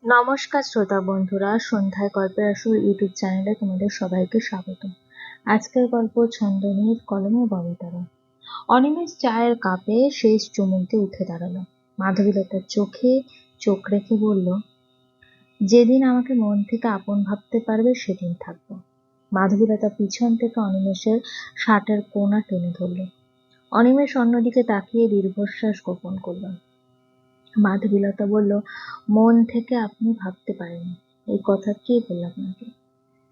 নমস্কার শ্রোতা বন্ধুরা, সন্ধ্যায় গল্পের আসল ইউটিউব চ্যানেলে তোমাদের সবাইকে স্বাগত। আজকের গল্প ছন্দনীর কলমে ববিতারা। অনিমেষ চায়ের কাপে শেষ চুমুক দিয়ে উঠে দাঁড়ালো। মাধবীলতার চোখে চোখ রেখে বলল, যেদিন আমাকে মন থেকে আপন ভাবতে পারবে সেদিন থাকবো। মাধবীলতা পিছন থেকে অনিমেষের শার্টের কোনা টেনে ধরল। অনিমেষ অন্যদিকে তাকিয়ে দীর্ঘশ্বাস গোপন করল। মাধবীলতা বলল, মন থেকে আপনি ভাবতে পারেননি। এই কথা কে বলল আপনাকে?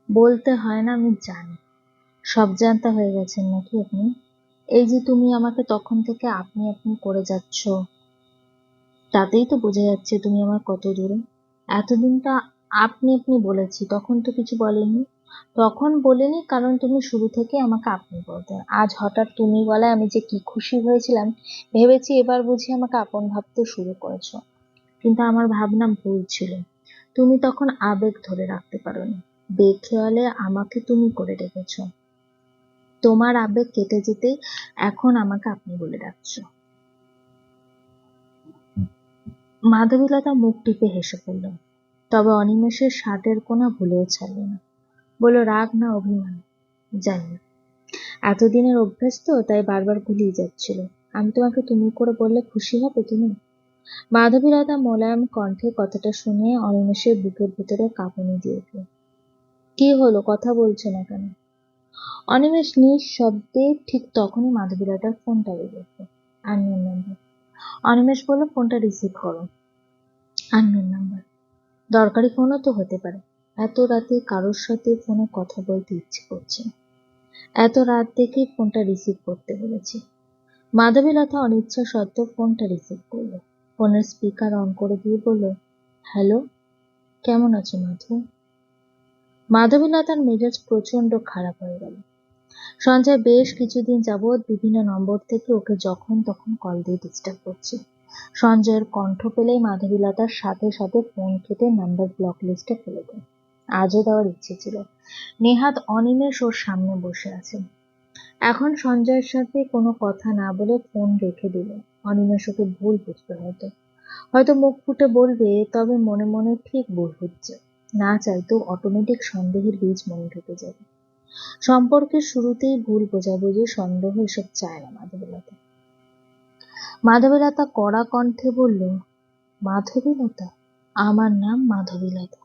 বলতে হয় না, আমি জানি। সব জানতা হয়ে গেছেন নাকি আপনি? এই যে তুমি আমাকে তখন থেকে আপনি আপনি করে যাচ্ছ, তাতেই তো বোঝা যাচ্ছে তুমি আমার কত দূরে। এতদিনটা আপনি আপনি বলেছি, তখন তো কিছু বলেনি। তখন বলিনি কারণ তুমি শুরু থেকে আমাকে আপনি বলতে। আজ হঠাৎ তুমি বলায় আমি যে কি খুশি হয়েছিলাম, ভেবেছি এবার বুঝি আমাকে আপন ভাবতে শুরু করেছো। কিন্তু আমার ভাবনা ভুল ছিল। তুমি তখন আবেগ ধরে রাখতে পারোনি। বেখেয়ালে আমাকে তুমি করে রেখেছ। তোমার আবেগ কেটে যেতেই এখন আমাকে আপনি বলে ডাকছো। মাধবীলতা মুখ টিপে হেসে ফেলল। তবে অনিমেষের শার্টের কোনা ভুলেও ছাড়ল না। বলল, রাগ না অভিমান জানি না, এতদিনের অভ্যেস তো, তাই বারবার গুলিয়ে যাচ্ছিল। আমি তোমাকে তুমি করে বললে খুশি হবে তুমি? মাধবীলতা মোলায়েম কণ্ঠে কথাটা শুনে অনিমেষের বুকের ভিতরে কাঁপুনি দিয়ে উঠল। কি হলো, কথা বলছো না কেন? অনিমেষ নিঃশব্দে। ঠিক তখনই মাধবীলতার ফোনটা বেজে উঠল। Unknown number. অনিমেষ বলল, ফোনটা রিসিভ করো। Unknown number. দরকারি ফোনও তো হতে পারে। এত রাতে কারোর সাথে ফোনে কথা বলতে ইচ্ছে করছে না। এত রাত দেখেই ফোনটা রিসিভ করতে বলেছি। মাধবীলতা অনিচ্ছা সত্ত্বেও ফোনটা রিসিভ করলো। ফোনের স্পিকার অন করে দিয়ে বলল, হ্যালো, কেমন আছো মাধু? মাধবীলতার মেজাজ প্রচন্ড খারাপ হয়ে গেল। সঞ্জয় বেশ কিছুদিন যাবৎ বিভিন্ন নম্বর থেকে ওকে যখন তখন কল দিয়ে ডিস্টার্ব করছে। সঞ্জয়ের কণ্ঠ পেলেই মাধবীলতার সাথে সাথে ফোন কেটে নাম্বার ব্লক লিস্টে ফেলে দেয়। আজও দেওয়ার ইচ্ছে ছিল। নেহাত অনিমেষ ওর সামনে বসে আছে। এখন সঞ্জয়ের সাথে কোনো কথা না বলে ফোন রেখে দিল। অনিমেষ ওকে ভুল বুঝবে হয়তো। হয়তো মুখ ফুটে বলবে, তবে মনে মনে ঠিক ভুল হচ্ছে। না চাইতেও অটোমেটিক সন্দেহের বীজ মনে ঢুকে যাবে। সম্পর্কের শুরুতেই ভুল বোঝাবুঝি, সন্দেহ এসব চায় না মাধবীলতা। মাধবীলতা কড়া কণ্ঠে বলল, মাধবীলতা? আমার নাম মাধবীলতা।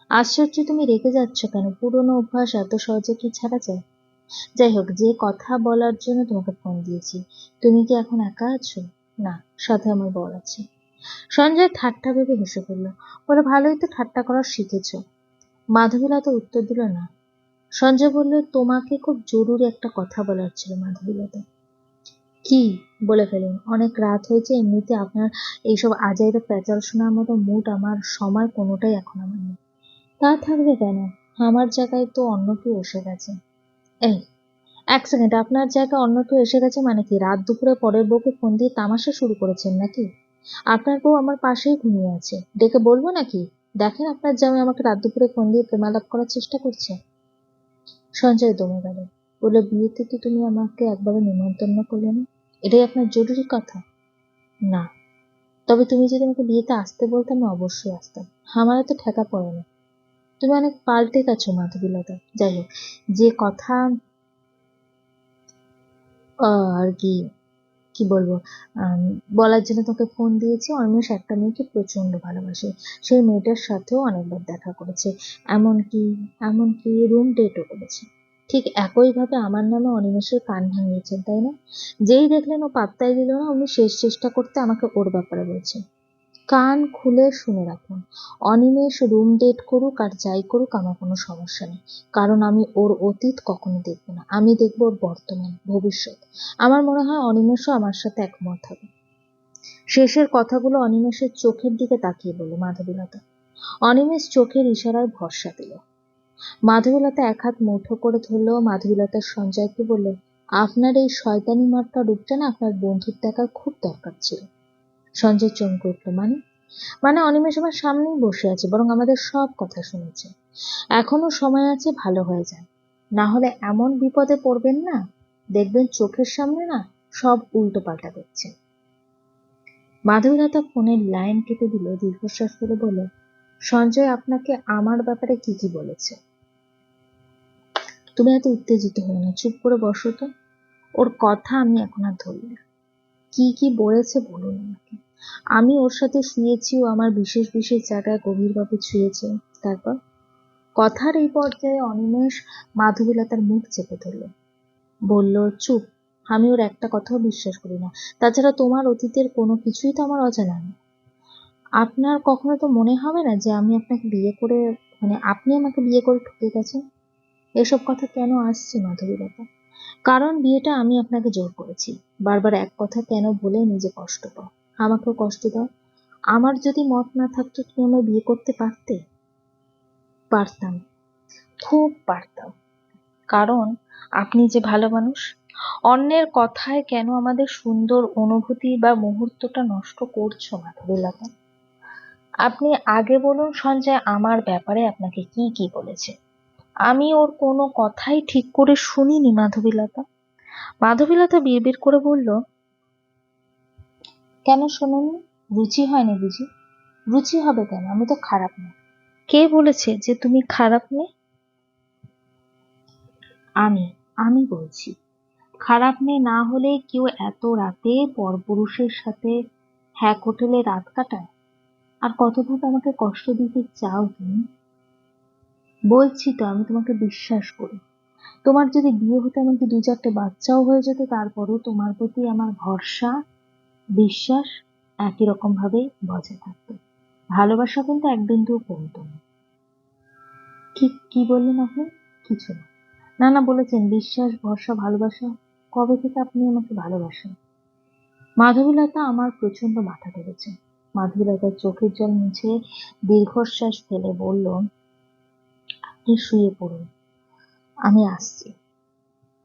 আশ্চর্য, তুমি রেগে যাচ্ছ কেন? পুরনো অভ্যাস এত সহজে কি ছাড়া যায়? যাই হোক, যে কথা বলার জন্য তোমাকে ফোন দিয়েছি। তুমি কি এখন একা আছো? না, সাথে আমার বর আছে। সঞ্জয় ঠাট্টা ভেবে হেসে ফেলল। বলে, ভালোই তো ঠাট্টা করা শিখেছ। মাধবীলতা উত্তর দিল না। সঞ্জয় বলল, তোমাকে খুব জরুরি একটা কথা বলার ছিল মাধবীলতা। কি? বলে ফেলুন। অনেক রাত হয়েছে, এমনিতে আপনার এইসব আজাইরা প্যাচাল শোনার মতো মুড আমার সময় কোনোটাই এখন আমার নেই। তা থাকবে কেন? আমার জায়গায় তো অন্য কেউ এসে গেছে। এই, এক সেকেন্ড, আপনার জায়গায় অন্য কেউ এসে গেছে মানে কি? রাত দুপুরে পরের বউকে ফোন দিয়ে তামাশা শুরু করেছেন নাকি? আপনার বউ আমার পাশেই ঘুমিয়ে আছে, ডেকে বলবো নাকি? দেখেন, আপনার জামাই আমাকে রাত দুপুরে ফোন দিয়ে প্রেমালাপ করার চেষ্টা করছে। সঞ্জয় দমে গেল। বলল, বিয়েতে তো তুমি আমাকে একবারও নিমন্ত্রণ করলে না। এটাই আপনার জরুরি কথা? না, তবে তুমি যদি আমাকে বিয়েতে আসতে বলতে আমি অবশ্যই আসতাম। আমার তো ঠেকা পড়ে না। তুমি অনেক পাল্টে গেছো মাধবীলতা। যাই হোক, যে কথা আর কি কি বলবো, বলার জন্য তোকে ফোন দিয়েছি। অনিমেষ একটা মেয়েকে প্রচন্ড ভালোবাসে। সেই মেয়েটার সাথেও অনেকবার দেখা করেছে। এমনকি এমনকি রুম ডেটও করেছে। ঠিক একইভাবে আমার নামে অনিমেষের কান ভাঙিয়েছেন, তাই না? যেই দেখলেন ও পাত্তাই দিল না, উনি শেষ চেষ্টা করতে আমাকে ওর ব্যাপারে বলছেন। কান খুলে শুনে রাখুন, অনিমেষ রুম ডেট করুক আর যাই করুক আমার কোনো সমস্যা নেই। কারণ আমি ওর অতীত কখনো দেখবো না, আমি দেখবো ওর বর্তমান, ভবিষ্যৎ। আমার মনে হয় অনিমেষও আমার সাথে একমত হবে। শেষের কথাগুলো অনিমেষের চোখের দিকে তাকিয়ে বলল মাধবীলতা। অনিমেষ চোখের ইশারায় ভরসা দিল। মাধবীলতা এক হাত মুঠো করে ধরল। মাধবীলতার সঞ্জয়কে বলল, আপনার এই শয়তানি মার্কা রূপটা না আপনার বন্ধুর দেখার খুব দরকার ছিল। সঞ্জয় চমকে উঠল। মানে? মানে অনিমেষ আমার সামনেই বসে আছে, বরং আমাদের সব কথা শুনেছে। এখনো সময় আছে, ভালো হয়ে যায়। না হলে এমন বিপদে পড়বেন না, দেখবেন চোখের সামনে না সব উল্টো পাল্টা দেখছে। মাধবীলতা ফোনের লাইন কেটে দিল, দীর্ঘশ্বাস ফেলে বলল, সঞ্জয় আপনাকে আমার ব্যাপারে কি কি বলেছে? তুমি এত উত্তেজিত হয়ে না, চুপ করে বসো তো। ওর কথা আমি এখন আর ধরি না। কি কি বলেছে বলুন আমাকে। আমি ওর সাথে শুয়েছি, ও আমার বিশেষ বিশেষ জায়গায় গভীরভাবে ছুঁয়েছে। তারপর? কথার এই পর্যায়ে অনিমেষ মাধবীলতার মুখ চেপে ধরল। বলল, চুপ। আমি ওর একটা কথাও বিশ্বাস করি না। তাছাড়া তোমার অতীতের কোনো কিছুই তো আমার অজানা নেই। আপনার কখনো তো মনে হবে না যে আমি আপনাকে বিয়ে করে, আপনি আমাকে বিয়ে করে ঠকে গেছেন? এসব কথা কেন আসছে মাধবীলতা? কারণ বিয়েটা আমি আপনাকে জোর করেছি। বারবার এক কথা কেন বলে নিজে কষ্ট পাও? আমাকেও কষ্ট দাও। আমার যদি মত না থাকতো তুমি আমায় বিয়ে করতে পারতে? পারতাম, খুব পারতাম। কারণ আপনি যে ভালো মানুষ। অন্যের কথায় কেন আমাদের সুন্দর অনুভূতি বা মুহূর্তটা নষ্ট করছো মাধবীলতা? আপনি আগে বলুন সঞ্জয় আমার ব্যাপারে আপনাকে কি কি বলেছে। আমি ওর কোনো কথাই ঠিক করে শুনিনি মাধবীলতা। মাধবীলতা বিড়বিড় করে বলল, কেন শোনোনি? রুচি হয়নি বুঝি? রুচি হবে কেন? আমি তো খারাপ না। কে বলেছে যে তুমি খারাপ মেয়ে? আমি আমি বলছি। খারাপ মেয়ে না হলে কেউ এত রাতে পরপুরুষের সাথে হ্যাক হোটেলে রাত কাটায়? আর কতভাবে আমাকে কষ্ট দিতে চাও তুমি? বলছি তো আমি তোমাকে বিশ্বাস করি। তোমার যদি বিয়ে হতো, এমনকি 2-4টে বাচ্চাও হয়ে যেত, তারপরেও তোমার প্রতি আমার ভরসা, বিশ্বাস একই রকম ভাবে বজায় থাকতো। ভালোবাসা কিন্তু এক বিন্দুও কমতো না। কি কি বললেন আপনি? কিছু না। না না, বলেছেন বিশ্বাস, ভরসা, ভালোবাসা। কবে থেকে আপনি আমাকে ভালোবাসেন? মাধবীলতা আমার প্রচন্ড মাথা ধরেছে। মাধবীলতার চোখের জল মুছে দীর্ঘশ্বাস ফেলে বলল, আপনি শুয়ে পড়ুন, আমি আসছি।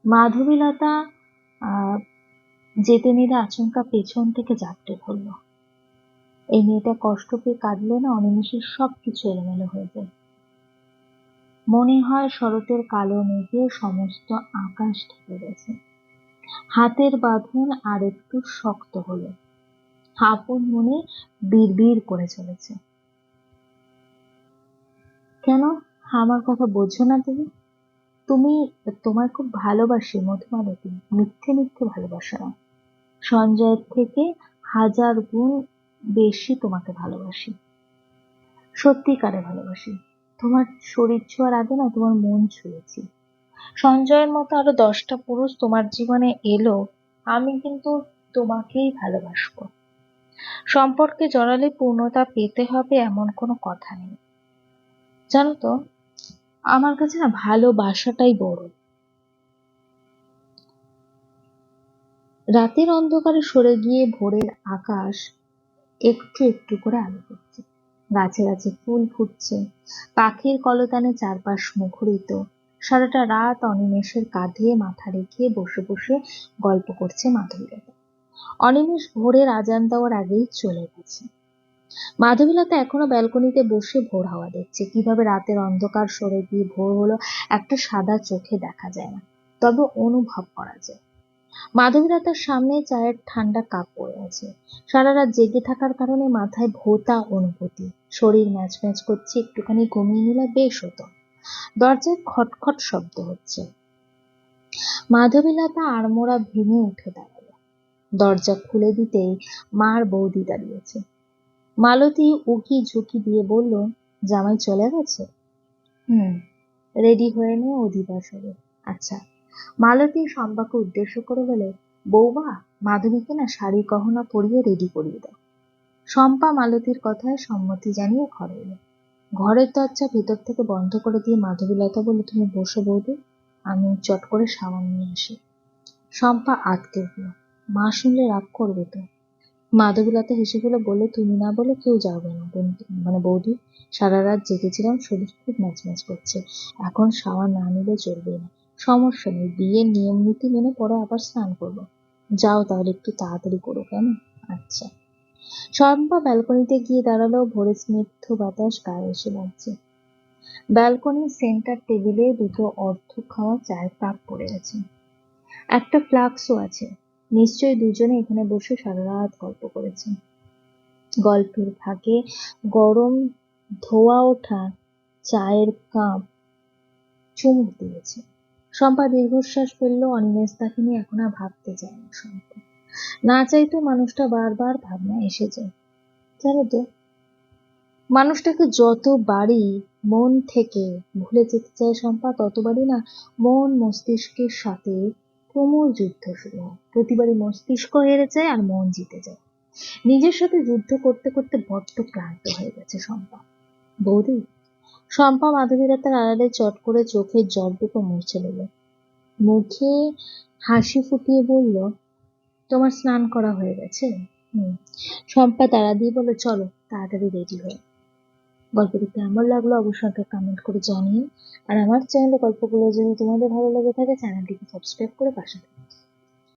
মাধবীলতা আহ যেতে নিলে আচমকা পেছন থেকে জাপটে ধরল। এই মেয়েটা কষ্ট পেয়ে কাঁদলে না, অনিমেষের সবকিছু এলোমেলো হয়ে যায়। মনে হয় শরতের কালো মেঘে সমস্ত আকাশ ঢেকে গেছে। হাতের বাঁধন আর একটু শক্ত হলো। আপন মনে বিড়বিড় করে চলেছে, কেন আমার কথা বোঝো না তুমি? তুমি তোমায় খুব ভালোবাসি মধুমালতী, মিথ্যে মিথ্যে ভালোবাসা না। সঞ্জয়ের থেকে 1000 গুণ বেশি তোমাকে ভালোবাসি। সত্যিকারে ভালোবাসি। তোমার শরীর ছোঁয়ার আগে না তোমার মন ছুঁয়েছি। সঞ্জয়ের মতো আরো 10টা পুরুষ তোমার জীবনে এলো, আমি কিন্তু তোমাকেই ভালোবাসবো। সম্পর্কে জড়ালে পূর্ণতা পেতে হবে এমন কোনো কথা নেই। জানো তো, আমার কাছে না ভালোবাসাটাই বড়। রাতের অন্ধকারে সরে গিয়ে ভোরের আকাশ একটু একটু করে আলো করছে। গাছে গাছে ফুল ফুটছে, পাখির কলতানে চারপাশ মুখরিত। সারাটা রাত অনিমেষের কাঁধে মাথা রেখে বসে বসে গল্প করছে মাধবীলতা। অনিমেষ ভোরের আজান দেওয়ার আগেই চলে গেছে। মাধবীলতা এখনো ব্যালকনিতে বসে ভোর হাওয়া দেখছে। কিভাবে রাতের অন্ধকার সরে গিয়ে ভোর হলো একটা সাদা চোখে দেখা যায় না, তবে অনুভব করা যায়। মাধবীলতার সামনে চায়ের ঠান্ডা কাপ পড়ে আছে। সারা রাত জেগে থাকার কারণে মাথায় ভোঁতা অনুভূতি, শরীর ম্যাচ ম্যাচ করছে। একটুখানি ঘুমিয়ে নিলে বেশ হতো। দরজায় খটখট শব্দ হচ্ছে। মাধবীলতা আড়মোড়া ভেঙে উঠে দাঁড়ালো। দরজা খুলে দিতেই মার বৌদি দাঁড়িয়েছে। মালতী উকি ঝুঁকি দিয়ে বলল, জামাই চলে গেছে? হুম, রেডি হয়ে নে অধিবাস হবে। আচ্ছা। মালতী শম্পাকে উদ্দেশ্য করে বলে, বৌমা, মাধবীকে না শাড়ি গহনা পরিয়ে রেডি করিয়ে দাও। শম্পা মালতীর কথায় সম্মতি জানিয়ে ঘরে এলো। ঘরের দরজা ভেতর থেকে বন্ধ করে দিয়ে মাধবীলতা বলল, তুমি বসো বৌদি, আমি চট করে সাবান নিয়ে আসি। শম্পা আটকে উঠল। মা শুনলে রাগ করবে তো। মাধবীলতা হেসে ফেলে বললে, তুমি না বলে কেউ যাবে না বৌদি। সারা রাত জেগেছিলাম, শরীর খুব ম্যাচম্যাচ করছে। এখন শাওয়ার না নিলে চলবে না। সমস্যা নেই, বিয়ের নিয়ম নীতি মেনে পরে আবার স্নান করবো। যাও তাহলে, একটু তাড়াতাড়ি করো কেমন? আচ্ছা। শম্পা ব্যালকনিতে গিয়ে দাঁড়ালো। ভোরের স্নিগ্ধ বাতাস গায়ে এসে লাগছে। ব্যালকনির সেন্টার টেবিলে দুটো অর্ধ খাওয়া চায়ের কাপ পড়ে আছে। একটা ফ্লাক্সও আছে। নিশ্চয়ই দুজনে এখানে বসে সারা রাত গল্প করেছে। গল্পের ফাঁকে গরম ধোয়া ওঠা চায়ের কাপ চুমুক দিয়েছে। শম্পা দীর্ঘশ্বাস ফেললো। অনিমেষ তাকে নিয়ে এখন আর ভাবতে চায় না। শম্পা না চাইতেও মানুষটা বারবার ভাবনায় এসে যায়। জানো তো, মানুষটাকে যতবারই মন থেকে ভুলে যেতে চায় শম্পা, ততবারই না মন মস্তিষ্কের সাথে তুমুল যুদ্ধ শুরু হয়। প্রতিবারই মস্তিষ্ক হেরে যায় আর মন জিতে যায়। নিজের সাথে যুদ্ধ করতে করতে বড্ড ক্লান্ত হয়ে গেছে শম্পা। বৌদি, শম্পা মাধবীলতার আড়ালে চট করে চোখের জল দুটো মুছে নিল। মুখে হাসি ফুটিয়ে বলল, তোমার স্নান করা হয়ে গেছে? হুম। শম্পা তাড়া দিয়ে বলল, চলো তাড়াতাড়ি রেডি হয়ে। গল্পটি কেমন লাগলো অবশ্যই আমাকে কমেন্ট করে জানিও। আর আমার চ্যানেলে গল্পগুলো যদি তোমাদের ভালো লেগে থাকে, চ্যানেলটিকে সাবস্ক্রাইব করে পাশে থেকো।